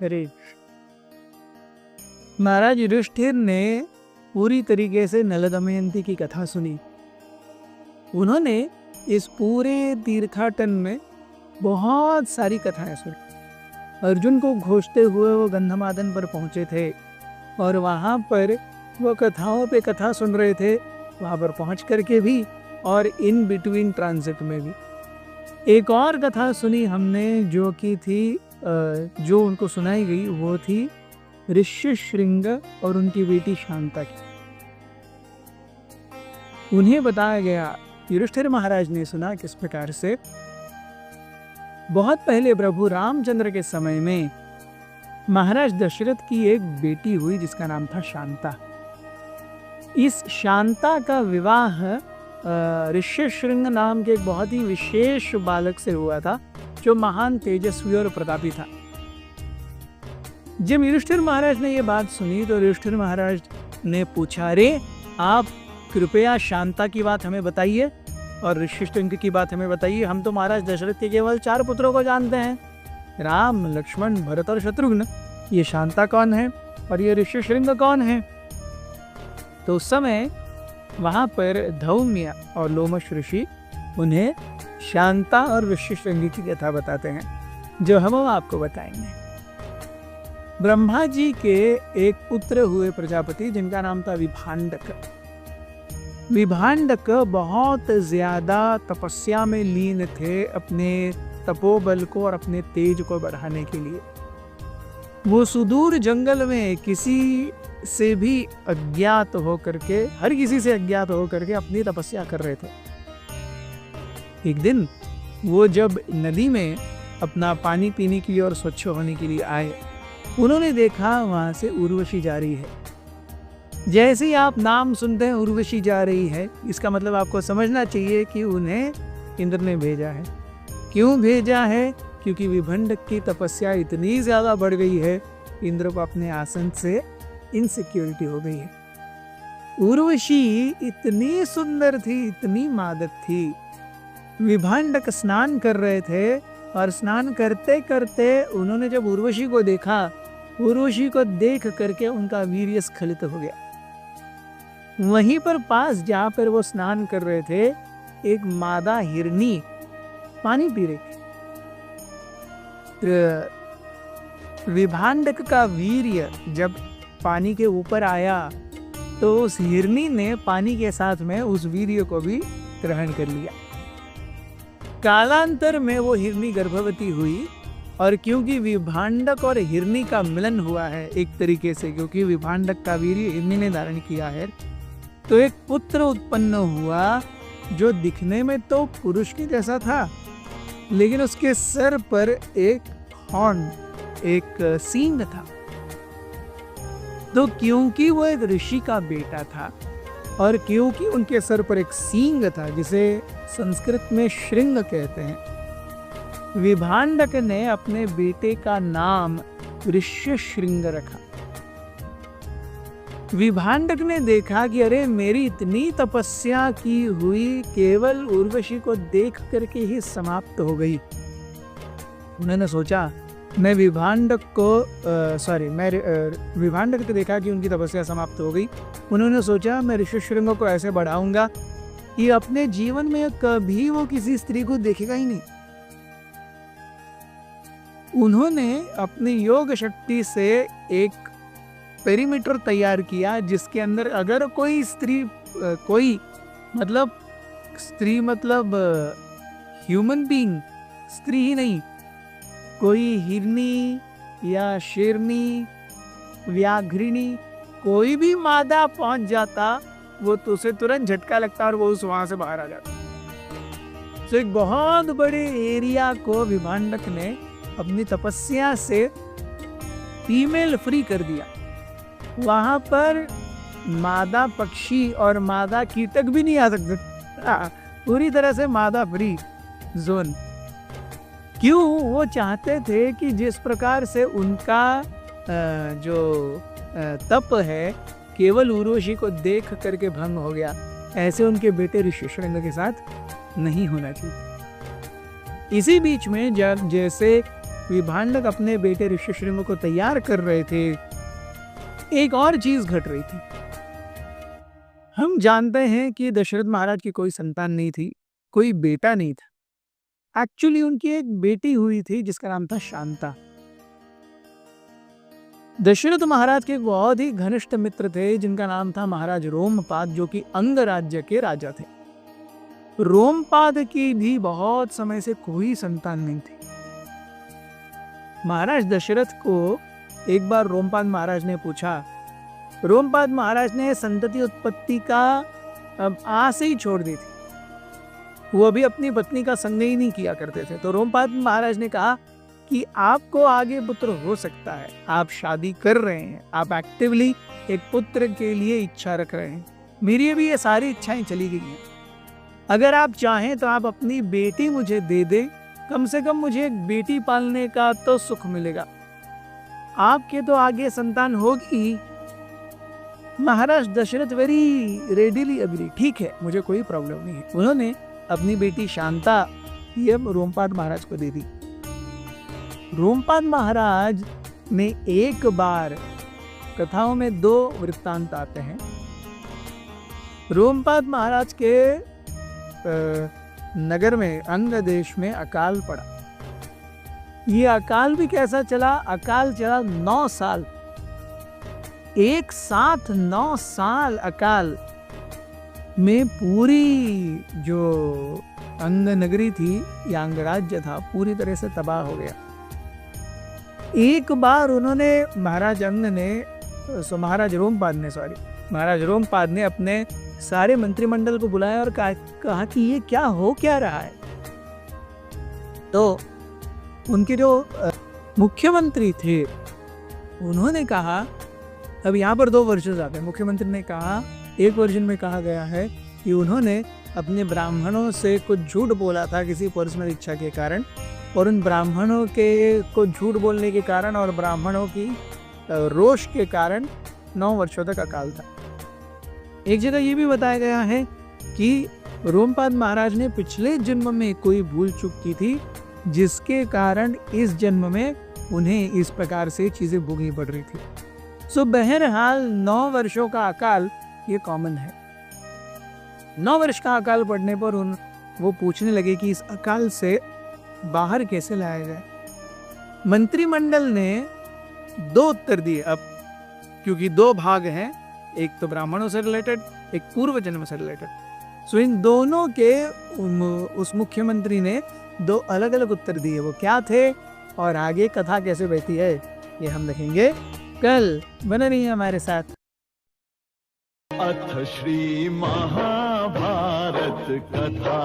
अरे महाराज युधिष्ठिर ने पूरी तरीके से नल दमयंती की कथा सुनी। उन्होंने इस पूरे तीर्थाटन में बहुत सारी कथाएं सुनी। अर्जुन को घोषते हुए वो गंधमादन पर पहुंचे थे और वहाँ पर वो कथाओं पे कथा सुन रहे थे, वहाँ पर पहुँच करके भी और इन बिटवीन ट्रांजिट में भी। एक और कथा सुनी हमने जो कि थी जो उनको सुनाई गई वो थी ऋष्यशृंग और उनकी बेटी शांता की। उन्हें बताया गया, युधिष्ठिर महाराज ने सुना किस प्रकार से बहुत पहले प्रभु रामचंद्र के समय में महाराज दशरथ की एक बेटी हुई जिसका नाम था शांता। इस शांता का विवाह ऋष्यशृंग नाम के एक बहुत ही विशेष बालक से हुआ था जो महान तेजस्वी और प्रतापी था। जब युधिष्ठिर महाराज ने ये बात सुनी तो युधिष्ठिर महाराज ने पूछा, अरे आप कृपया शांता की बात हमें बताइए और ऋष्यशृंग की बात हमें बताइए। हम तो महाराज दशरथ के केवल 4 पुत्रों को जानते हैं, राम, लक्ष्मण, भरत और शत्रुघ्न। ये शांता कौन है और ये ऋष्यशृंग कौन है? तो उस समय वहाँ पर धौम्य और लोमश ऋषि उन्हें शांता और ऋष्यशृंग की कथा बताते हैं जो हम आपको बताएंगे। ब्रह्मा जी के एक पुत्र हुए प्रजापति जिनका नाम था विभांडक। विभांडक बहुत ज्यादा तपस्या में लीन थे अपने तपोबल को और अपने तेज को बढ़ाने के लिए। वो सुदूर जंगल में किसी से भी अज्ञात होकर के, हर किसी से अज्ञात होकर के अपनी तपस्या कर रहे थे। एक दिन वो जब नदी में अपना पानी पीने के लिए और स्वच्छ होने के लिए आए, उन्होंने देखा वहां से उर्वशी जा रही है। जैसे ही आप नाम सुनते हैं उर्वशी जा रही है, इसका मतलब आपको समझना चाहिए कि उन्हें इंद्र ने भेजा है। क्यों भेजा है? क्योंकि विभंडक की तपस्या इतनी ज्यादा बढ़ गई है, इंद्र को अपने आसन से इनसिक्योरिटी हो गई है। उर्वशी इतनी सुंदर थी, इतनी मादक थी। विभांडक स्नान कर रहे थे और स्नान करते करते उन्होंने जब उर्वशी को देखा, उर्वशी को देख करके उनका वीर्य स्खलित हो गया। वहीं पर पास जहाँ पर वो स्नान कर रहे थे, एक मादा हिरनी पानी पी रही थी। विभांडक का वीर्य जब पानी के ऊपर आया तो उस हिरनी ने पानी के साथ में उस वीर्य को भी ग्रहण कर लिया। कालांतर में वो हिरनी गर्भवती हुई और क्योंकि विभांडक और हिरनी का मिलन हुआ है एक तरीके से, क्योंकि विभांडक का वीर्य हिरनी ने धारण किया है, तो एक पुत्र उत्पन्न हुआ जो दिखने में तो पुरुष के जैसा था, लेकिन उसके सर पर एक हॉर्न, एक सींग था। तो क्योंकि वो एक ऋषि का बेटा था और क्योंकि उनके सर पर एक सींग था जिसे संस्कृत में श्रृंग कहते हैं, विभांडक ने अपने बेटे का नाम ऋष्यशृंग रखा। विभांडक ने देखा कि अरे मेरी इतनी तपस्या की हुई केवल उर्वशी को देख करके ही समाप्त हो गई। उन्होंने सोचा मैं विभांडक को देखा कि उनकी तपस्या समाप्त हो गई। उन्होंने सोचा मैं ऋष्यशृंग को ऐसे बढ़ाऊंगा कि अपने जीवन में कभी वो किसी स्त्री को देखेगा ही नहीं। उन्होंने अपनी योग शक्ति से एक पेरीमीटर तैयार किया जिसके अंदर अगर कोई स्त्री, स्त्री मतलब ह्यूमन बीइंग, स्त्री ही नहीं, कोई हिरनी या शेरनी, व्याघ्रिणी, कोई भी मादा पहुंच जाता वो तो उसे तुरंत झटका लगता और वो वहां से बाहर आ जाता। तो एक बहुत बड़े एरिया को विभांडक ने अपनी तपस्या से फीमेल फ्री कर दिया। वहां पर मादा पक्षी और मादा कीटक भी नहीं आ सकते, पूरी तरह से मादा फ्री जोन। क्यों? वो चाहते थे कि जिस प्रकार से उनका जो तप है केवल उर्वशी को देख करके भंग हो गया, ऐसे उनके बेटे ऋष्यशृंग के साथ नहीं होना चाहिए। इसी बीच में जब जैसे विभांडक अपने बेटे ऋष्यशृंग को तैयार कर रहे थे, एक और चीज घट रही थी। हम जानते हैं कि दशरथ महाराज की कोई संतान नहीं थी, कोई बेटा नहीं था। एक्चुअली उनकी एक बेटी हुई थी जिसका नाम था शांता। दशरथ महाराज के एक बहुत ही घनिष्ठ मित्र थे जिनका नाम था महाराज रोमपाद, जो कि अंग राज्य के राजा थे। रोमपाद की भी बहुत समय से कोई संतान नहीं थी। महाराज दशरथ को एक बार रोमपाद महाराज ने पूछा, रोमपाद महाराज ने संतति उत्पत्ति का आस ही छोड़ दी थी, वो अभी अपनी पत्नी का संग ही नहीं किया करते थे। तो रोमपाद महाराज ने कहा कि आपको आगे पुत्र हो सकता है, आप शादी कर रहे हैं, आप एक्टिवली एक पुत्र के लिए इच्छा रख रहे हैं, मेरी भी ये सारी इच्छाएं चली गई हैं। अगर आप चाहें तो आप अपनी बेटी मुझे दे दें, कम से कम मुझे एक बेटी पालने का तो सुख मिलेगा, आपके तो आगे संतान होगी। महाराज दशरथ वेरी रेडिली अग्री, ठीक है, मुझे कोई प्रॉब्लम नहीं है। उन्होंने अपनी बेटी शांता ये रोमपाद महाराज को दे दी। रोमपाद महाराज ने एक बार, कथाओं में 2 वृत्तांत आते हैं। रोमपाद महाराज के नगर में, अंग देश में अकाल पड़ा। ये अकाल भी कैसा चला? अकाल चला 9 साल, एक साथ 9 साल अकाल में पूरी जो अंग नगरी थी या अंग राज्य था पूरी तरह से तबाह हो गया। एक बार उन्होंने महाराज रोमपाद ने अपने सारे मंत्रिमंडल को बुलाया और कहा कि ये क्या हो क्या रहा है। तो उनके जो मुख्यमंत्री थे उन्होंने कहा, अब यहाँ पर 2 वर्जन आते हैं। मुख्यमंत्री ने कहा, एक वर्जन में कहा गया है कि उन्होंने अपने ब्राह्मणों से कुछ झूठ बोला था किसी पर्सनल इच्छा के कारण, और उन ब्राह्मणों के को झूठ बोलने के कारण और ब्राह्मणों की रोष के कारण 9 वर्षों तक अकाल था। एक जगह ये भी बताया गया है कि रोमपाद महाराज ने पिछले जन्म में कोई भूल चूक की थी जिसके कारण इस जन्म में उन्हें इस प्रकार से चीजें भोगनी पड़ रही थी। सो बहरहाल 9 वर्षों का अकाल ये कॉमन है। 9 वर्ष का अकाल पड़ने पर वो पूछने लगे कि इस अकाल से बाहर कैसे लाया जाए। मंत्रिमंडल ने 2 उत्तर दिए। अब क्योंकि 2 भाग हैं, एक तो ब्राह्मणों से रिलेटेड, एक पूर्व जन्म से रिलेटेड, सो इन दोनों के उस मुख्यमंत्री ने 2 अलग अलग उत्तर दिए। वो क्या थे और आगे कथा कैसे बहती है ये हम देखेंगे कल। बने रहिए हमारे साथ। अथ श्री महाभारत कथा।